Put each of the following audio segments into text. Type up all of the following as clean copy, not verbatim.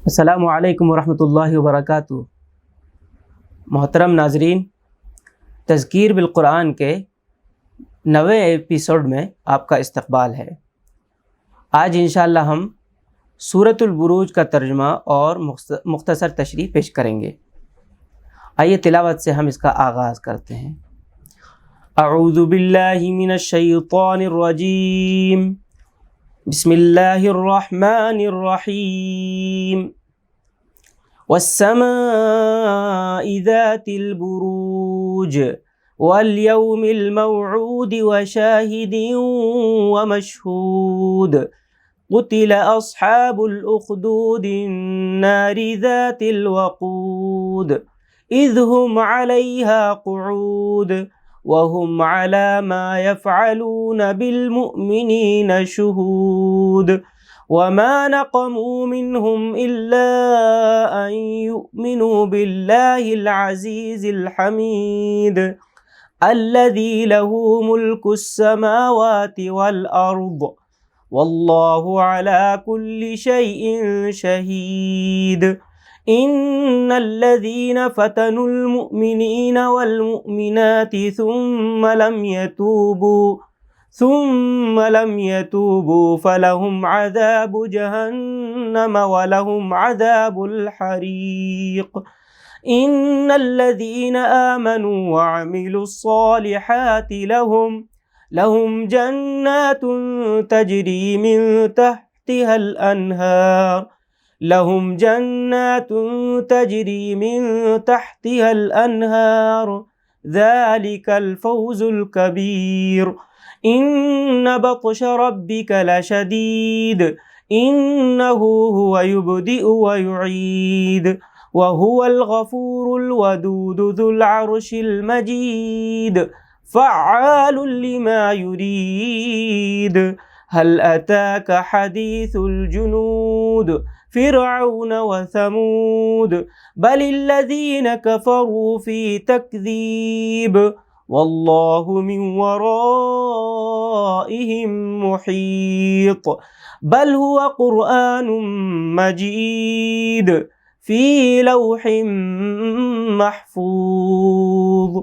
السلام علیکم ورحمۃ اللہ وبرکاتہ۔ محترم ناظرین، تذکیر بالقرآن کے 90 ایپیسوڈ میں آپ کا استقبال ہے۔ آج انشاءاللہ ہم سورۃ البروج کا ترجمہ اور مختصر تشریح پیش کریں گے۔ آئیے تلاوت سے ہم اس کا آغاز کرتے ہیں۔ اعوذ باللہ من الشیطان الرجیم، بسم اللہ الرحمن الرحیم۔ والسماء ذات البروج واليوم الموعود وشاهد ومشهود قتل أصحاب الأخدود النار ذات الوقود إذ هم عليها قعود وهم على ما يفعلون بالمؤمنين شهود وما نقموا منهم إلا أن يؤمنوا بالله العزيز الحميد الذي له ملك السماوات والأرض والله على كل شيء شهيد إن الذين فتنوا المؤمنين والمؤمنات ثم لم يتوبوا فلهم عذاب جهنم ولهم عذاب الحريق إن الذين آمنوا وعملوا الصالحات لهم جنات تجري من تحتها الأنهار ذلك الفوز الكبير إن بطش ربك لشديد إنه هو يبدئ ويعيد وهو الغفور الودود ذو العرش المجيد فعال لما يريد هل أتاك حديث الجنود فرعون وثمود بل الذين كفروا في تكذيب والله من ورائهم محيط بل هو قرآن مجيد في لوح محفوظ۔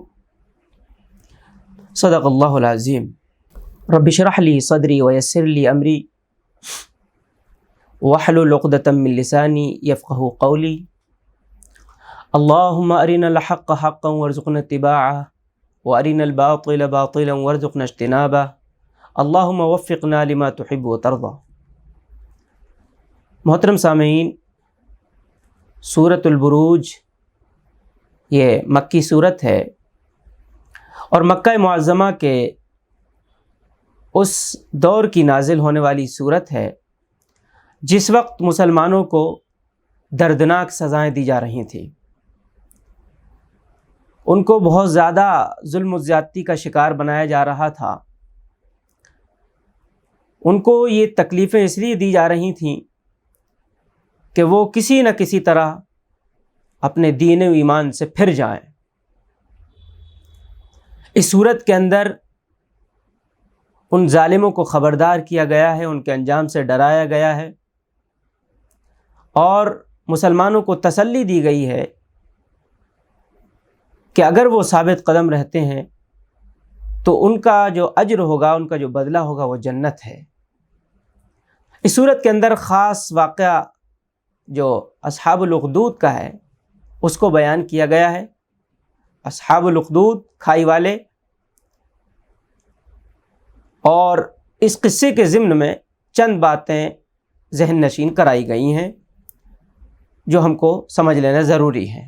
صدق اللہ العظیم۔ رب اشرح لي صدری ويسر لي امری واحلل عقدۃ من لسانی یفقهوا قولی۔ اللهم ارنا الحق حقا وارزقنا اتباعه وارنا الباطل باطلا وارزقنا اجتنابه اللهم وفقنا لما تحب وترضى۔ محترم سامعین، سورۃ البروج یہ مکی سورت ہے اور مکہ معظمہ کے اس دور کی نازل ہونے والی سورت ہے جس وقت مسلمانوں کو دردناک سزائیں دی جا رہی تھیں، ان کو بہت زیادہ ظلم و زیادتی کا شکار بنایا جا رہا تھا، ان کو یہ تکلیفیں اس لیے دی جا رہی تھیں کہ وہ کسی نہ کسی طرح اپنے دین و ایمان سے پھر جائیں۔ اس صورت کے اندر ان ظالموں کو خبردار کیا گیا ہے، ان کے انجام سے ڈرایا گیا ہے اور مسلمانوں کو تسلی دی گئی ہے کہ اگر وہ ثابت قدم رہتے ہیں تو ان کا جو اجر ہوگا، ان کا جو بدلہ ہوگا وہ جنت ہے۔ اس صورت کے اندر خاص واقعہ جو اصحاب الاخدود کا ہے اس کو بیان کیا گیا ہے۔ اصحاب الاخدود کھائی والے، اور اس قصے کے ضمن میں چند باتیں ذہن نشین کرائی گئی ہیں جو ہم کو سمجھ لینا ضروری ہے۔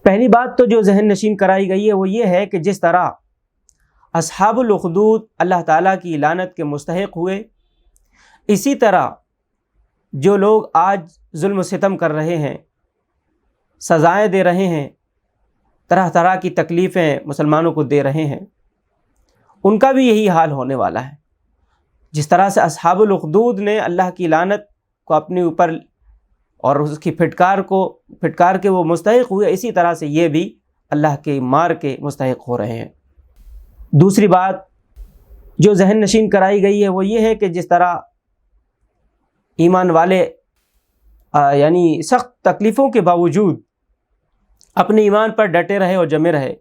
پہلی بات تو جو ذہن نشین کرائی گئی ہے وہ یہ ہے کہ جس طرح اصحاب الاخدود اللہ تعالیٰ کی لعنت کے مستحق ہوئے، اسی طرح جو لوگ آج ظلم و ستم کر رہے ہیں، سزائیں دے رہے ہیں، طرح طرح کی تکلیفیں مسلمانوں کو دے رہے ہیں، ان کا بھی یہی حال ہونے والا ہے۔ جس طرح سے اصحاب الاخدود نے اللہ کی لعنت کو اپنے اوپر اور اس کی پھٹکار کے وہ مستحق ہوئے، اسی طرح سے یہ بھی اللہ کے مار کے مستحق ہو رہے ہیں۔ دوسری بات جو ذہن نشین کرائی گئی ہے وہ یہ ہے کہ جس طرح ایمان والے یعنی سخت تکلیفوں کے باوجود اپنے ایمان پر ڈٹے رہے اور جمے رہے۔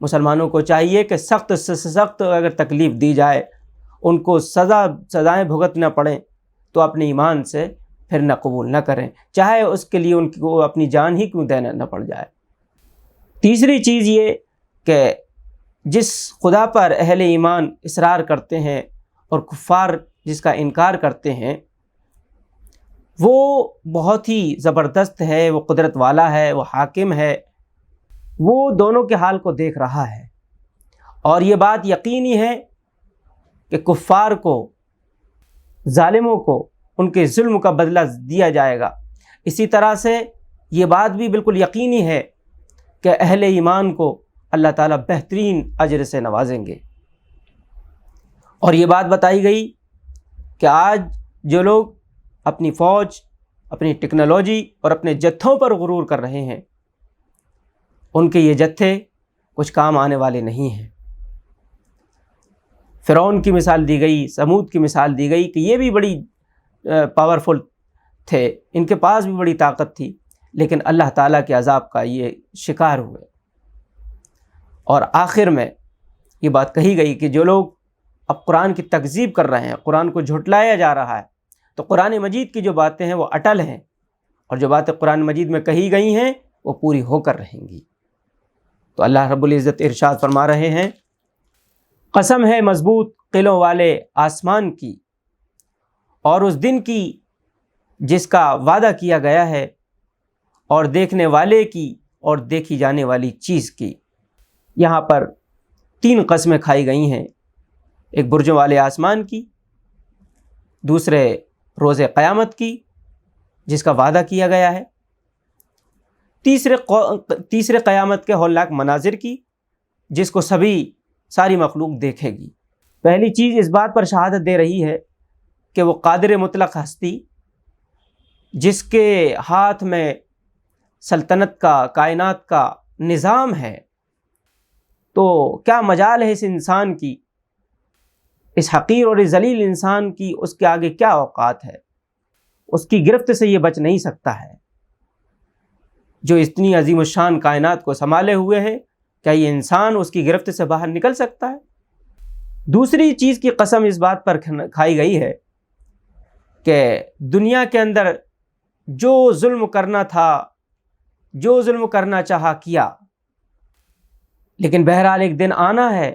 مسلمانوں کو چاہیے کہ سخت سے سخت اگر تکلیف دی جائے، ان کو سزائیں بھگتنا پڑیں، تو اپنے ایمان سے پھر نہ قبول نہ کریں، چاہے اس کے لیے ان کو اپنی جان ہی کیوں دینا نہ پڑ جائے۔ تیسری چیز یہ کہ جس خدا پر اہل ایمان اصرار کرتے ہیں اور کفار جس کا انکار کرتے ہیں، وہ بہت ہی زبردست ہے، وہ قدرت والا ہے، وہ حاکم ہے، وہ دونوں کے حال کو دیکھ رہا ہے، اور یہ بات یقینی ہے کہ کفار کو، ظالموں کو ان کے ظلم کا بدلہ دیا جائے گا۔ اسی طرح سے یہ بات بھی بالکل یقینی ہے کہ اہل ایمان کو اللہ تعالیٰ بہترین اجر سے نوازیں گے۔ اور یہ بات بتائی گئی کہ آج جو لوگ اپنی فوج، اپنی ٹیکنالوجی اور اپنے جتھوں پر غرور کر رہے ہیں، ان کے یہ جتھے کچھ کام آنے والے نہیں ہیں۔ فرعون کی مثال دی گئی، سمود کی مثال دی گئی کہ یہ بھی بڑی پاورفل تھے، ان کے پاس بھی بڑی طاقت تھی، لیکن اللہ تعالیٰ کے عذاب کا یہ شکار ہوئے۔ اور آخر میں یہ بات کہی گئی کہ جو لوگ اب قرآن کی تکذیب کر رہے ہیں، قرآن کو جھٹلایا جا رہا ہے، تو قرآن مجید کی جو باتیں ہیں وہ اٹل ہیں، اور جو باتیں قرآن مجید میں کہی گئی ہیں وہ پوری ہو کر رہیں گی۔ تو اللہ رب العزت ارشاد فرما رہے ہیں، قسم ہے مضبوط قلعوں والے آسمان کی اور اس دن کی جس کا وعدہ کیا گیا ہے، اور دیکھنے والے کی اور دیکھی جانے والی چیز کی۔ یہاں پر 3 قسمیں کھائی گئی ہیں، ایک برجوں والے آسمان کی، دوسرے روز قیامت کی جس کا وعدہ کیا گیا ہے، تیسرے قیامت کے ہولناک مناظر کی جس کو ساری مخلوق دیکھے گی۔ پہلی چیز اس بات پر شہادت دے رہی ہے کہ وہ قادر مطلق ہستی، جس کے ہاتھ میں سلطنت کا، کائنات کا نظام ہے، تو کیا مجال ہے اس انسان کی، اس حقیر اور اس ذلیل انسان کی، اس کے آگے کیا اوقات ہے؟ اس کی گرفت سے یہ بچ نہیں سکتا ہے جو اتنی عظیم الشان کائنات کو سنبھالے ہوئے ہے۔ کیا یہ انسان اس کی گرفت سے باہر نکل سکتا ہے؟ دوسری چیز کی قسم اس بات پر کھائی گئی ہے کہ دنیا کے اندر جو ظلم کرنا تھا، جو ظلم کرنا چاہا کیا، لیکن بہرحال ایک دن آنا ہے،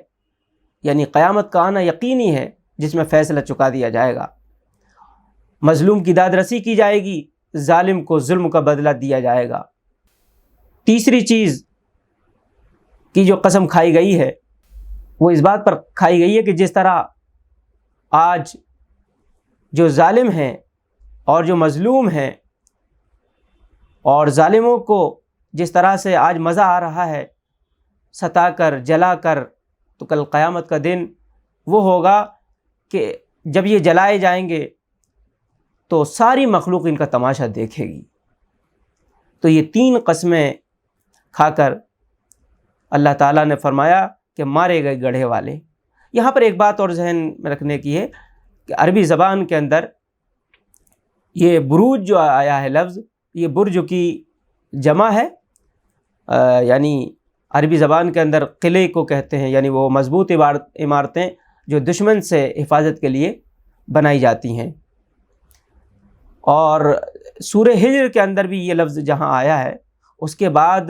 یعنی قیامت کا آنا یقینی ہے، جس میں فیصلہ چکا دیا جائے گا، مظلوم کی داد رسی کی جائے گی، ظالم کو ظلم کا بدلہ دیا جائے گا۔ تیسری چیز کی جو قسم کھائی گئی ہے وہ اس بات پر کھائی گئی ہے کہ جس طرح آج جو ظالم ہیں اور جو مظلوم ہیں، اور ظالموں کو جس طرح سے آج مزہ آ رہا ہے ستا کر، جلا کر، تو کل قیامت کا دن وہ ہوگا کہ جب یہ جلائے جائیں گے تو ساری مخلوق ان کا تماشا دیکھے گی۔ تو یہ 3 قسمیں کھا کر اللہ تعالیٰ نے فرمایا کہ مارے گئے گڑھے والے۔ یہاں پر ایک بات اور ذہن میں رکھنے کی ہے کہ عربی زبان کے اندر یہ بروج جو آیا ہے لفظ، یہ برج کی جمع ہے، یعنی عربی زبان کے اندر قلعے کو کہتے ہیں، یعنی وہ مضبوط عمارتیں جو دشمن سے حفاظت کے لیے بنائی جاتی ہیں۔ اور سورہ ہجر کے اندر بھی یہ لفظ جہاں آیا ہے، اس کے بعد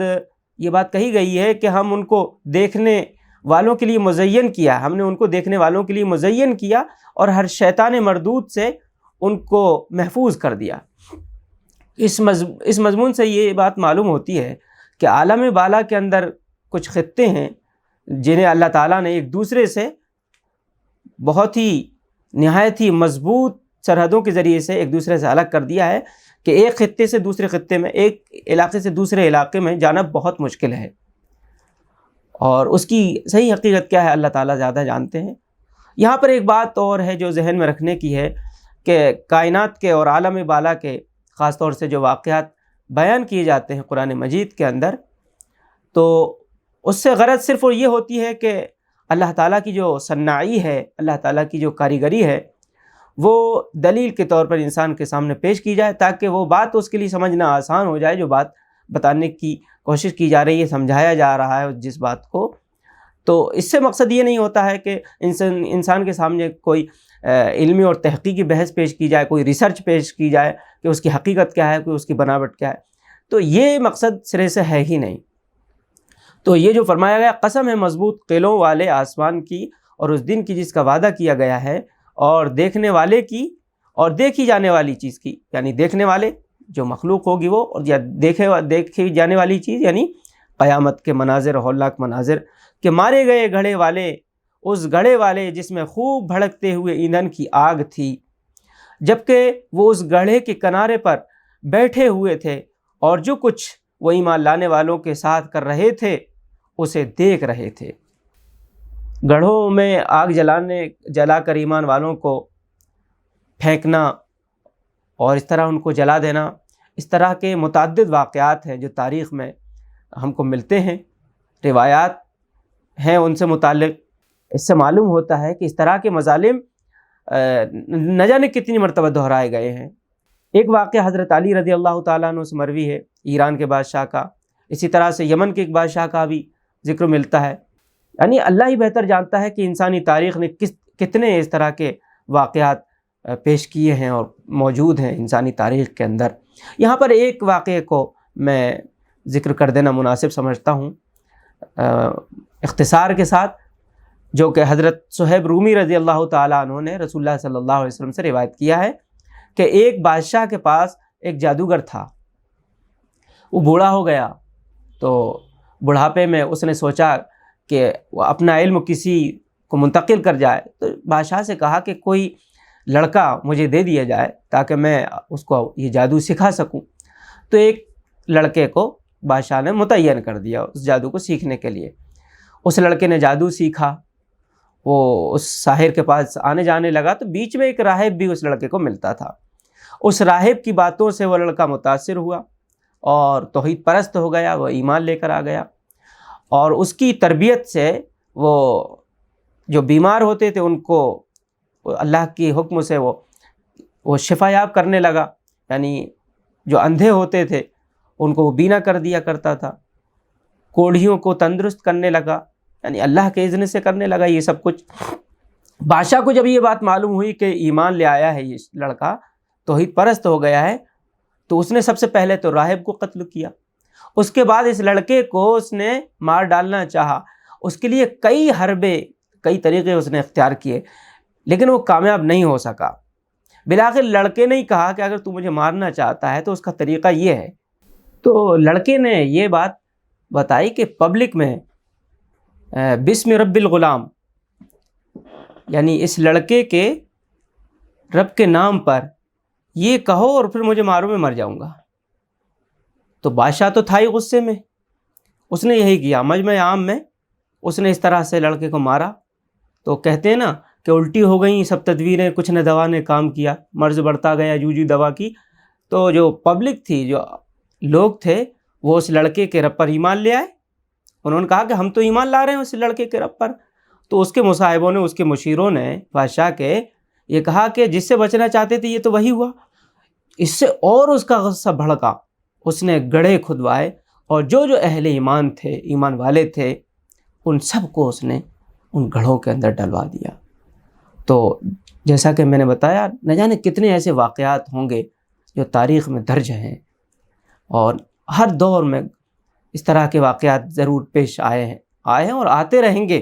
یہ بات کہی گئی ہے کہ ہم ان کو دیکھنے والوں کے لیے مزین کیا، ہم نے ان کو دیکھنے والوں کے لیے مزین کیا اور ہر شیطان مردود سے ان کو محفوظ کر دیا۔ اس مضمون سے یہ بات معلوم ہوتی ہے کہ عالم بالا کے اندر کچھ خطے ہیں جنہیں اللہ تعالیٰ نے ایک دوسرے سے بہت ہی نہایت ہی مضبوط سرحدوں کے ذریعے سے ایک دوسرے سے الگ کر دیا ہے کہ ایک خطے سے دوسرے خطے میں، ایک علاقے سے دوسرے علاقے میں جانا بہت مشکل ہے، اور اس کی صحیح حقیقت کیا ہے اللہ تعالیٰ زیادہ جانتے ہیں۔ یہاں پر ایک بات اور ہے جو ذہن میں رکھنے کی ہے کہ کائنات کے اور عالم بالا کے خاص طور سے جو واقعات بیان کیے جاتے ہیں قرآن مجید کے اندر، تو اس سے غرض صرف یہ ہوتی ہے کہ اللہ تعالیٰ کی جو صناعی ہے، اللہ تعالیٰ کی جو کاریگری ہے، وہ دلیل کے طور پر انسان کے سامنے پیش کی جائے تاکہ وہ بات اس کے لیے سمجھنا آسان ہو جائے جو بات بتانے کی کوشش کی جا رہی ہے، سمجھایا جا رہا ہے جس بات کو۔ تو اس سے مقصد یہ نہیں ہوتا ہے کہ انسان کے سامنے کوئی علمی اور تحقیقی بحث پیش کی جائے، کوئی ریسرچ پیش کی جائے کہ اس کی حقیقت کیا ہے، کوئی اس کی بناوٹ کیا ہے، تو یہ مقصد سرے سے ہے ہی نہیں۔ تو یہ جو فرمایا گیا، قسم ہے مضبوط قلعوں والے آسمان کی اور اس دن کی جس کا وعدہ کیا گیا ہے، اور دیکھنے والے کی اور دیکھی جانے والی چیز کی، یعنی دیکھنے والے جو مخلوق ہوگی وہ، اور یا دیکھی جانے والی چیز یعنی قیامت کے مناظر، ہولناک مناظر، کہ مارے گئے گھڑے والے، اس گھڑے والے جس میں خوب بھڑکتے ہوئے ایندھن کی آگ تھی، جبکہ وہ اس گڑھے کے کنارے پر بیٹھے ہوئے تھے، اور جو کچھ وہ ایمان لانے والوں کے ساتھ کر رہے تھے اسے دیکھ رہے تھے۔ گڑھوں میں آگ جلا کر ایمان والوں کو پھینکنا اور اس طرح ان کو جلا دینا، اس طرح کے متعدد واقعات ہیں جو تاریخ میں ہم کو ملتے ہیں، روایات ہیں ان سے متعلق۔ اس سے معلوم ہوتا ہے کہ اس طرح کے مظالم نہ جانے کتنی مرتبہ دہرائے گئے ہیں۔ ایک واقعہ حضرت علی رضی اللہ تعالیٰ عنہ سے مروی ہے، ایران کے بادشاہ کا، اسی طرح سے یمن کے ایک بادشاہ کا بھی ذکر ملتا ہے۔ یعنی اللہ ہی بہتر جانتا ہے کہ انسانی تاریخ نے کتنے اس طرح کے واقعات پیش کیے ہیں اور موجود ہیں انسانی تاریخ کے اندر۔ یہاں پر ایک واقعے کو میں ذکر کر دینا مناسب سمجھتا ہوں اختصار کے ساتھ، جو کہ حضرت صہیب رومی رضی اللہ تعالیٰ عنہ نے رسول اللہ صلی اللہ علیہ وسلم سے روایت کیا ہے کہ ایک بادشاہ کے پاس ایک جادوگر تھا، وہ بوڑھا ہو گیا، تو بڑھاپے میں اس نے سوچا کہ وہ اپنا علم کسی کو منتقل کر جائے، تو بادشاہ سے کہا کہ کوئی لڑکا مجھے دے دیا جائے تاکہ میں اس کو یہ جادو سکھا سکوں۔ تو ایک لڑکے کو بادشاہ نے متعین کر دیا اس جادو کو سیکھنے کے لیے۔ اس لڑکے نے جادو سیکھا، وہ اس ساحر کے پاس آنے جانے لگا، تو بیچ میں ایک راہب بھی اس لڑکے کو ملتا تھا۔ اس راہب کی باتوں سے وہ لڑکا متاثر ہوا اور توحید پرست ہو گیا، وہ ایمان لے کر آ گیا، اور اس کی تربیت سے وہ جو بیمار ہوتے تھے ان کو اللہ کی حکم سے وہ شفا یاب کرنے لگا، یعنی جو اندھے ہوتے تھے ان کو وہ بینا کر دیا کرتا تھا، کوڑھیوں کو تندرست کرنے لگا، یعنی اللہ کے اذن سے کرنے لگا یہ سب کچھ۔ بادشاہ کو جب یہ بات معلوم ہوئی کہ ایمان لے آیا ہے یہ لڑکا، توحید پرست ہو گیا ہے، تو اس نے سب سے پہلے تو راہب کو قتل کیا، اس کے بعد اس لڑکے کو اس نے مار ڈالنا چاہا، اس کے لیے کئی حربے، کئی طریقے اس نے اختیار کیے، لیکن وہ کامیاب نہیں ہو سکا۔ بالآخر لڑکے نے ہی کہا کہ اگر تو مجھے مارنا چاہتا ہے تو اس کا طریقہ یہ ہے۔ تو لڑکے نے یہ بات بتائی کہ پبلک میں بسم رب الغلام، یعنی اس لڑکے کے رب کے نام پر یہ کہو اور پھر مجھے مارو، میں مر جاؤں گا۔ تو بادشاہ تو تھا ہی غصے میں، اس نے یہی کیا، مجمع عام میں اس نے اس طرح سے لڑکے کو مارا۔ تو کہتے ہیں نا کہ الٹی ہو گئیں سب تدبیریں، کچھ نہ دوا نے کام کیا، مرض بڑھتا گیا، جوجی دوا کی۔ تو جو پبلک تھی، جو لوگ تھے، وہ اس لڑکے کے رب پر ایمان لے آئے، انہوں نے کہا کہ ہم تو ایمان لا رہے ہیں اس لڑکے کے رب پر۔ تو اس کے مصاحبوں نے، اس کے مشیروں نے بادشاہ کے یہ کہا کہ جس سے بچنا چاہتے تھے یہ تو وہی ہوا۔ اس سے اور اس کا غصہ بھڑکا، اس نے گڑھے کھدوائے اور جو جو اہل ایمان تھے، ایمان والے تھے، ان سب کو اس نے ان گڑھوں کے اندر ڈلوا دیا۔ تو جیسا کہ میں نے بتایا، نہ جانے کتنے ایسے واقعات ہوں گے جو تاریخ میں درج ہیں، اور ہر دور میں اس طرح کے واقعات ضرور پیش آئے ہیں اور آتے رہیں گے،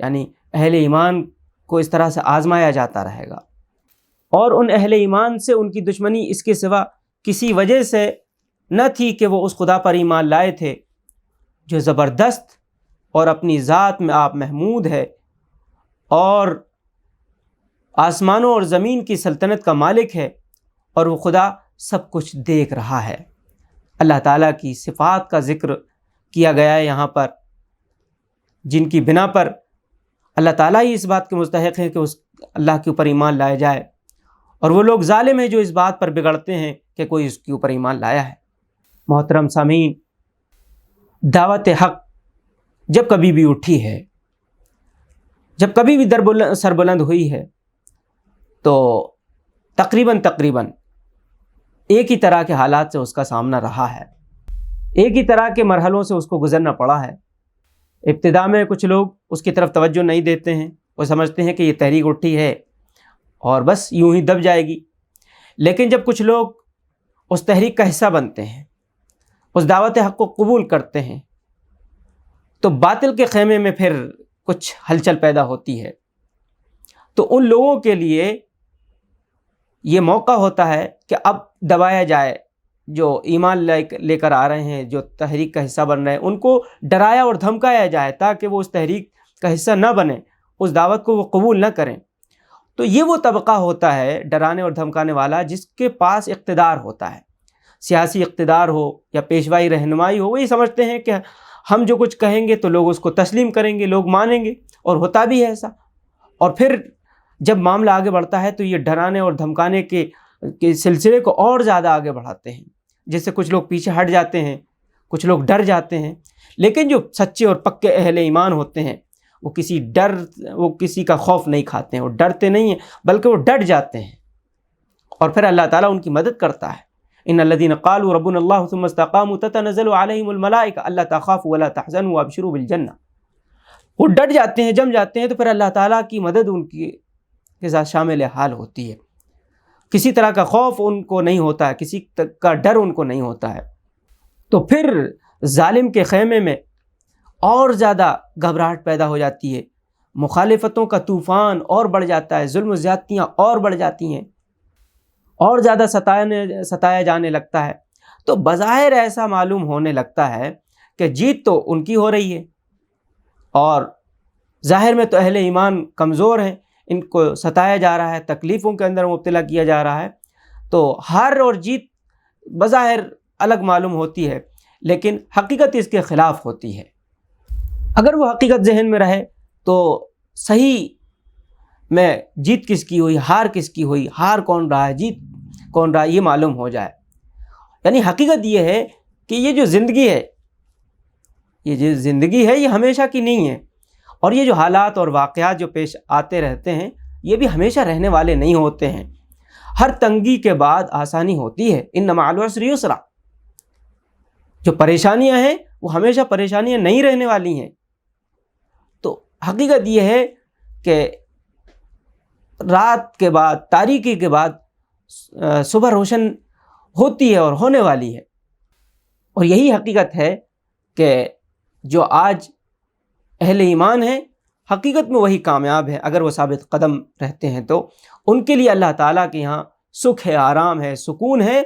یعنی اہل ایمان کو اس طرح سے آزمایا جاتا رہے گا۔ اور ان اہل ایمان سے ان کی دشمنی اس کے سوا کسی وجہ سے نہ تھی کہ وہ اس خدا پر ایمان لائے تھے جو زبردست اور اپنی ذات میں آپ محمود ہے اور آسمانوں اور زمین کی سلطنت کا مالک ہے، اور وہ خدا سب کچھ دیکھ رہا ہے۔ اللہ تعالیٰ کی صفات کا ذکر کیا گیا ہے یہاں پر، جن کی بنا پر اللہ تعالیٰ ہی اس بات کے مستحق ہے کہ اس اللہ کے اوپر ایمان لایا جائے، اور وہ لوگ ظالم ہیں جو اس بات پر بگڑتے ہیں کہ کوئی اس کے اوپر ایمان لایا ہے۔ محترم سامعین، دعوت حق جب کبھی بھی اٹھی ہے، جب کبھی بھی سربلند ہوئی ہے، تو تقریباً ایک ہی طرح کے حالات سے اس کا سامنا رہا ہے، ایک ہی طرح کے مرحلوں سے اس کو گزرنا پڑا ہے۔ ابتدا میں کچھ لوگ اس کی طرف توجہ نہیں دیتے ہیں، وہ سمجھتے ہیں کہ یہ تحریک اٹھی ہے اور بس یوں ہی دب جائے گی، لیکن جب کچھ لوگ اس تحریک کا حصہ بنتے ہیں، اس دعوت حق کو قبول کرتے ہیں، تو باطل کے خیمے میں پھر کچھ ہلچل پیدا ہوتی ہے۔ تو ان لوگوں کے لیے یہ موقع ہوتا ہے کہ اب دبایا جائے، جو ایمان لے کر آ رہے ہیں، جو تحریک کا حصہ بن رہے ہیں، ان کو ڈرایا اور دھمکایا جائے تاکہ وہ اس تحریک کا حصہ نہ بنیں، اس دعوت کو وہ قبول نہ کریں۔ تو یہ وہ طبقہ ہوتا ہے ڈرانے اور دھمکانے والا جس کے پاس اقتدار ہوتا ہے، سیاسی اقتدار ہو یا پیشوائی رہنمائی ہو۔ وہ یہ سمجھتے ہیں کہ ہم جو کچھ کہیں گے تو لوگ اس کو تسلیم کریں گے، لوگ مانیں گے، اور ہوتا بھی ہے ایسا۔ اور پھر جب معاملہ آگے بڑھتا ہے تو یہ ڈرانے اور دھمکانے کے سلسلے کو اور زیادہ آگے بڑھاتے ہیں، جس سے کچھ لوگ پیچھے ہٹ جاتے ہیں، کچھ لوگ ڈر جاتے ہیں۔ لیکن جو سچے اور پکے اہل ایمان ہوتے ہیں وہ کسی کا خوف نہیں کھاتے ہیں، وہ ڈرتے نہیں ہیں بلکہ وہ ڈٹ جاتے ہیں، اور پھر اللہ تعالیٰ ان کی مدد کرتا ہے۔ ان الذين قالوا ربنا الله ثم استقاموا تتنزل عليهم الملائكة الا تخافوا ولا تحزنوا وابشروا بالجنة۔ وہ ڈٹ جاتے ہیں، جم جاتے ہیں، تو پھر اللہ تعالیٰ کی مدد ان کے ساتھ شامل حال ہوتی ہے۔ کسی طرح کا خوف ان کو نہیں ہوتا ہے، کسی کا ڈر ان کو نہیں ہوتا ہے۔ تو پھر ظالم کے خیمے میں اور زیادہ گھبراہٹ پیدا ہو جاتی ہے، مخالفتوں کا طوفان اور بڑھ جاتا ہے، ظلم و زیادتیاں اور بڑھ جاتی ہیں، اور زیادہ ستایا جانے لگتا ہے۔ تو بظاہر ایسا معلوم ہونے لگتا ہے کہ جیت تو ان کی ہو رہی ہے، اور ظاہر میں تو اہل ایمان کمزور ہیں، ان کو ستایا جا رہا ہے، تکلیفوں کے اندر مبتلا کیا جا رہا ہے۔ تو ہار اور جیت بظاہر الگ معلوم ہوتی ہے، لیکن حقیقت اس کے خلاف ہوتی ہے۔ اگر وہ حقیقت ذہن میں رہے تو صحیح میں جیت کس کی ہوئی، ہار کس کی ہوئی، ہار کون رہا ہے، جیت کون رہا ہے، یہ معلوم ہو جائے۔ یعنی حقیقت یہ ہے کہ یہ جو زندگی ہے یہ ہمیشہ کی نہیں ہے، اور یہ جو حالات اور واقعات جو پیش آتے رہتے ہیں یہ بھی ہمیشہ رہنے والے نہیں ہوتے ہیں۔ ہر تنگی کے بعد آسانی ہوتی ہے، ان مع العسر یسرا۔ جو پریشانیاں ہیں وہ ہمیشہ پریشانیاں نہیں رہنے والی ہیں۔ تو حقیقت یہ ہے کہ رات کے بعد، تاریکی کے بعد صبح روشن ہوتی ہے اور ہونے والی ہے، اور یہی حقیقت ہے کہ جو آج اہل ایمان ہیں حقیقت میں وہی کامیاب ہے اگر وہ ثابت قدم رہتے ہیں۔ تو ان کے لیے اللہ تعالیٰ کے یہاں سکھ ہے، آرام ہے، سکون ہے،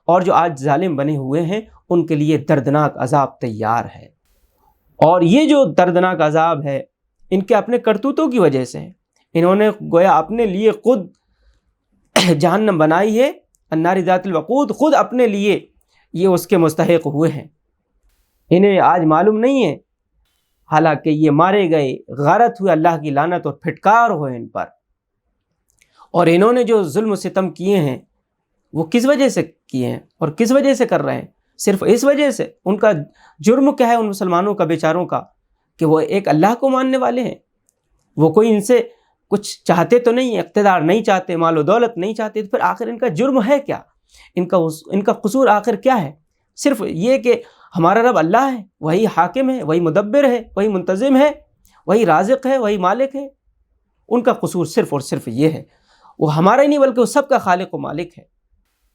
اور جو آج ظالم بنے ہوئے ہیں ان کے لیے دردناک عذاب تیار ہے۔ اور یہ جو دردناک عذاب ہے ان کے اپنے کرتوتوں کی وجہ سے ہے۔ انہوں نے گویا اپنے لیے خود جہنم بنائی ہے، النار ذات الوقود، خود اپنے لیے یہ اس کے مستحق ہوئے ہیں۔ انہیں آج معلوم نہیں ہے، حالانکہ یہ مارے گئے، غارت ہوئے، اللہ کی لعنت اور پھٹکار ہوئے ان پر۔ اور انہوں نے جو ظلم و ستم کیے ہیں وہ کس وجہ سے کیے ہیں اور کس وجہ سے کر رہے ہیں؟ صرف اس وجہ سے۔ ان کا جرم کیا ہے ان مسلمانوں کا، بیچاروں کا، کہ وہ ایک اللہ کو ماننے والے ہیں، وہ کوئی ان سے کچھ چاہتے تو نہیں، اقتدار نہیں چاہتے، مال و دولت نہیں چاہتے، تو پھر آخر ان کا جرم ہے کیا؟ ان کا قصور آخر کیا ہے؟ صرف یہ کہ ہمارا رب اللہ ہے، وہی حاکم ہے، وہی مدبر ہے، وہی منتظم ہے، وہی رازق ہے، وہی مالک ہے۔ ان کا قصور صرف اور صرف یہ ہے، وہ ہمارا ہی نہیں بلکہ وہ سب کا خالق و مالک ہے۔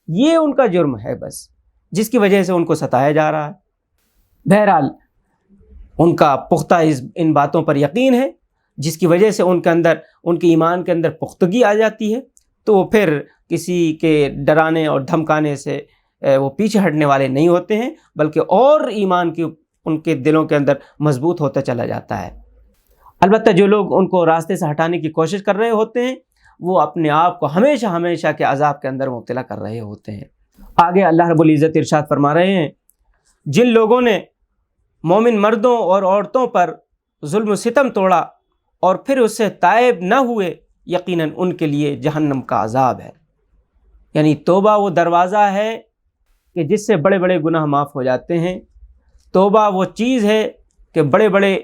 یہ ان کا جرم ہے بس، جس کی وجہ سے ان کو ستایا جا رہا ہے۔ بہرحال ان کا پختہ ان باتوں پر یقین ہے، جس کی وجہ سے ان کے اندر، ان کے ایمان کے اندر پختگی آ جاتی ہے، تو وہ پھر کسی کے ڈرانے اور دھمکانے سے وہ پیچھے ہٹنے والے نہیں ہوتے ہیں، بلکہ اور ایمان کی ان کے دلوں کے اندر مضبوط ہوتا چلا جاتا ہے۔ البتہ جو لوگ ان کو راستے سے ہٹانے کی کوشش کر رہے ہوتے ہیں وہ اپنے آپ کو ہمیشہ کے عذاب کے اندر مبتلا کر رہے ہوتے ہیں۔ آگے اللہ رب العزت ارشاد فرما رہے ہیں، جن لوگوں نے مومن مردوں اور عورتوں پر ظلم و ستم توڑا اور پھر اس سے تائب نہ ہوئے، یقیناً ان کے لیے جہنم کا عذاب ہے۔ یعنی توبہ وہ دروازہ ہے کہ جس سے بڑے بڑے گناہ معاف ہو جاتے ہیں۔ توبہ وہ چیز ہے کہ بڑے بڑے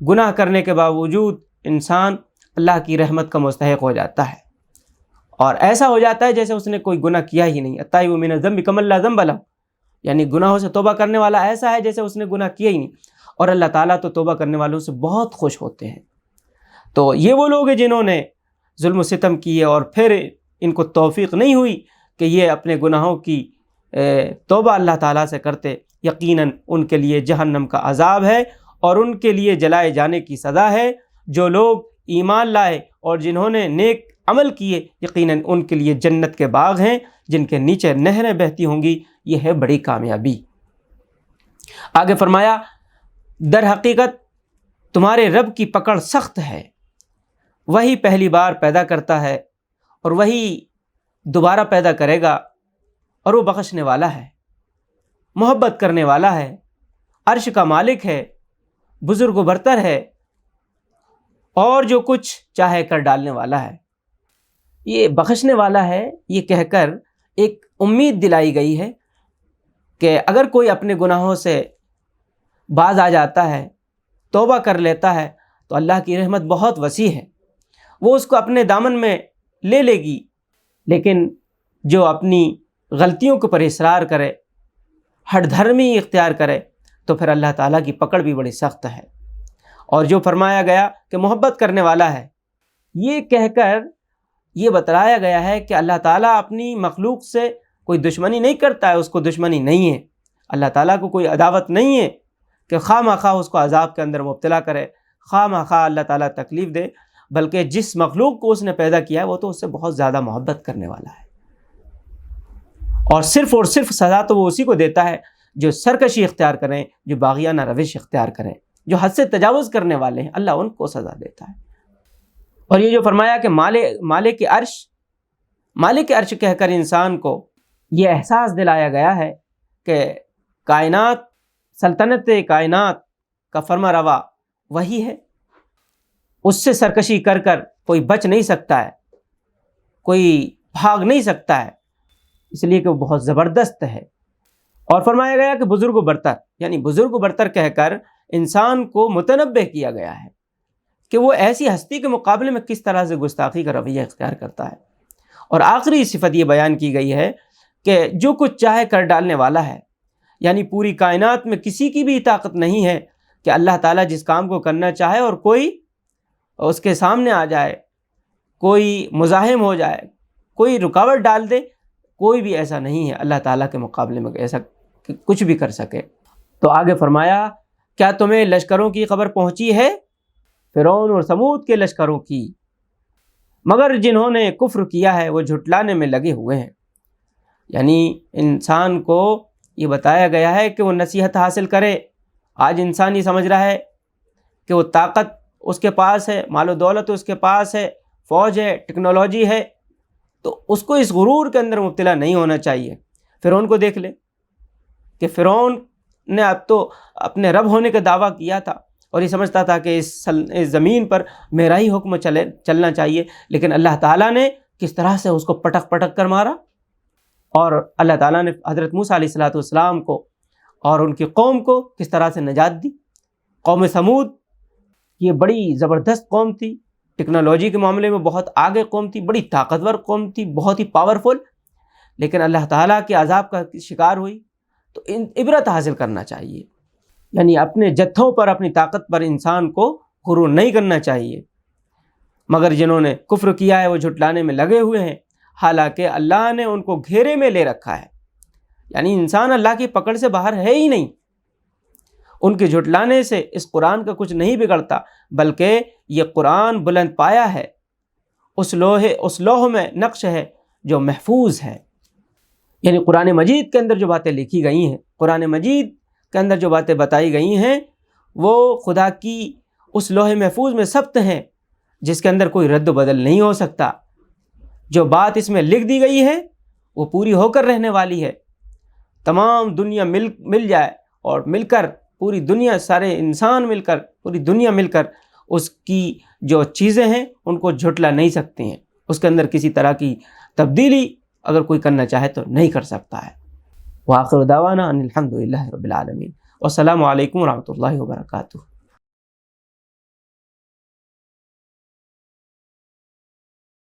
گناہ کرنے کے باوجود انسان اللہ کی رحمت کا مستحق ہو جاتا ہے، اور ایسا ہو جاتا ہے جیسے اس نے کوئی گناہ کیا ہی نہیں. التائب من الذنب کمن لا ذنب لہ، یعنی گناہوں سے توبہ کرنے والا ایسا ہے جیسے اس نے گناہ کیا ہی نہیں. اور اللہ تعالیٰ تو توبہ کرنے والوں سے بہت خوش ہوتے ہیں. تو یہ وہ لوگ ہیں جنہوں نے ظلم و ستم کیے اور پھر ان کو توفیق نہیں ہوئی کہ یہ اپنے گناہوں کی توبہ اللہ تعالیٰ سے کرتے. یقیناً ان کے لیے جہنم کا عذاب ہے اور ان کے لیے جلائے جانے کی سزا ہے. جو لوگ ایمان لائے اور جنہوں نے نیک عمل کیے، یقیناً ان کے لیے جنت کے باغ ہیں جن کے نیچے نہریں بہتی ہوں گی. یہ ہے بڑی کامیابی. آگے فرمایا در حقیقت تمہارے رب کی پکڑ سخت ہے، وہی پہلی بار پیدا کرتا ہے اور وہی دوبارہ پیدا کرے گا، اور وہ بخشنے والا ہے، محبت کرنے والا ہے، عرش کا مالک ہے، بزرگ و برتر ہے، اور جو کچھ چاہے کر ڈالنے والا ہے. یہ بخشنے والا ہے، یہ کہہ کر ایک امید دلائی گئی ہے کہ اگر کوئی اپنے گناہوں سے باز آ جاتا ہے، توبہ کر لیتا ہے، تو اللہ کی رحمت بہت وسیع ہے، وہ اس کو اپنے دامن میں لے لے گی. لیکن جو اپنی غلطیوں کے پر اصرار کرے، ہٹ دھرمی اختیار کرے، تو پھر اللہ تعالیٰ کی پکڑ بھی بڑی سخت ہے. اور جو فرمایا گیا کہ محبت کرنے والا ہے، یہ کہہ کر یہ بتلایا گیا ہے کہ اللہ تعالیٰ اپنی مخلوق سے کوئی دشمنی نہیں کرتا ہے، اس کو دشمنی نہیں ہے. اللہ تعالیٰ کو کوئی عداوت نہیں ہے کہ خواہ مخواہ اس کو عذاب کے اندر مبتلا کرے، خواہ مخواہ اللہ تعالیٰ تکلیف دے، بلکہ جس مخلوق کو اس نے پیدا کیا ہے وہ تو اس سے بہت زیادہ محبت کرنے والا ہے. اور صرف سزا تو وہ اسی کو دیتا ہے جو سرکشی اختیار کریں، جو باغیانہ روش اختیار کریں، جو حد سے تجاوز کرنے والے ہیں، اللہ ان کو سزا دیتا ہے. اور یہ جو فرمایا کہ مالک عرش کہہ کر انسان کو یہ احساس دلایا گیا ہے کہ سلطنت کائنات کا فرما روا وہی ہے، اس سے سرکشی کر کوئی بچ نہیں سکتا ہے، کوئی بھاگ نہیں سکتا ہے، اس لیے کہ وہ بہت زبردست ہے. اور فرمایا گیا کہ بزرگ و برتر، یعنی بزرگ و برتر کہہ کر انسان کو متنبہ کیا گیا ہے کہ وہ ایسی ہستی کے مقابلے میں کس طرح سے گستاخی کا رویہ اختیار کرتا ہے. اور آخری صفت یہ بیان کی گئی ہے کہ جو کچھ چاہے کر ڈالنے والا ہے، یعنی پوری کائنات میں کسی کی بھی طاقت نہیں ہے کہ اللہ تعالیٰ جس کام کو کرنا چاہے اور کوئی اس کے سامنے آ جائے، کوئی مزاحم ہو جائے، کوئی رکاوٹ ڈال دے. کوئی بھی ایسا نہیں ہے اللہ تعالیٰ کے مقابلے میں ایسا کہ کچھ بھی کر سکے. تو آگے فرمایا کیا تمہیں لشکروں کی خبر پہنچی ہے، فرعون اور ثمود کے لشکروں کی، مگر جنہوں نے کفر کیا ہے وہ جھٹلانے میں لگے ہوئے ہیں. یعنی انسان کو یہ بتایا گیا ہے کہ وہ نصیحت حاصل کرے. آج انسان یہ سمجھ رہا ہے کہ وہ طاقت اس کے پاس ہے، مال و دولت اس کے پاس ہے، فوج ہے، ٹیکنالوجی ہے، تو اس کو اس غرور کے اندر مبتلا نہیں ہونا چاہیے. فرعون کو دیکھ لے کہ فرعون نے اب تو اپنے رب ہونے کا دعویٰ کیا تھا اور یہ سمجھتا تھا کہ اس زمین پر میرا ہی حکم چلنا چاہیے، لیکن اللہ تعالیٰ نے کس طرح سے اس کو پٹک پٹک کر مارا. اور اللہ تعالیٰ نے حضرت موسیٰ علیہ السلام کو اور ان کی قوم کو کس طرح سے نجات دی. قوم ثمود یہ بڑی زبردست قوم تھی، ٹیکنالوجی کے معاملے میں بہت آگے قوم تھی، بڑی طاقتور قوم تھی، بہت ہی پاورفل، لیکن اللہ تعالیٰ کے عذاب کا شکار ہوئی. تو عبرت حاصل کرنا چاہیے، یعنی اپنے جتھوں پر، اپنی طاقت پر انسان کو غرور نہیں کرنا چاہیے. مگر جنہوں نے کفر کیا ہے وہ جھٹلانے میں لگے ہوئے ہیں، حالانکہ اللہ نے ان کو گھیرے میں لے رکھا ہے. یعنی انسان اللہ کی پکڑ سے باہر ہے ہی نہیں. ان کے جھٹلانے سے اس قرآن کا کچھ نہیں بگڑتا، بلکہ یہ قرآن بلند پایا ہے، اس لوح میں نقش ہے جو محفوظ ہے. یعنی قرآن مجید کے اندر جو باتیں لکھی گئی ہیں، قرآن مجید کے اندر جو باتیں بتائی گئی ہیں، وہ خدا کی اس لوح محفوظ میں ثبت ہیں، جس کے اندر کوئی رد و بدل نہیں ہو سکتا. جو بات اس میں لکھ دی گئی ہے وہ پوری ہو کر رہنے والی ہے. تمام دنیا مل جائے اور مل کر پوری دنیا، سارے انسان مل کر، پوری دنیا مل کر اس کی جو چیزیں ہیں ان کو جھٹلا نہیں سکتے ہیں. اس کے اندر کسی طرح کی تبدیلی اگر کوئی کرنا چاہے تو نہیں کر سکتا ہے. وآخر دعوانا ان الحمد للہ رب العالمین. والسلام علیکم ورحمۃ اللہ وبرکاتہ.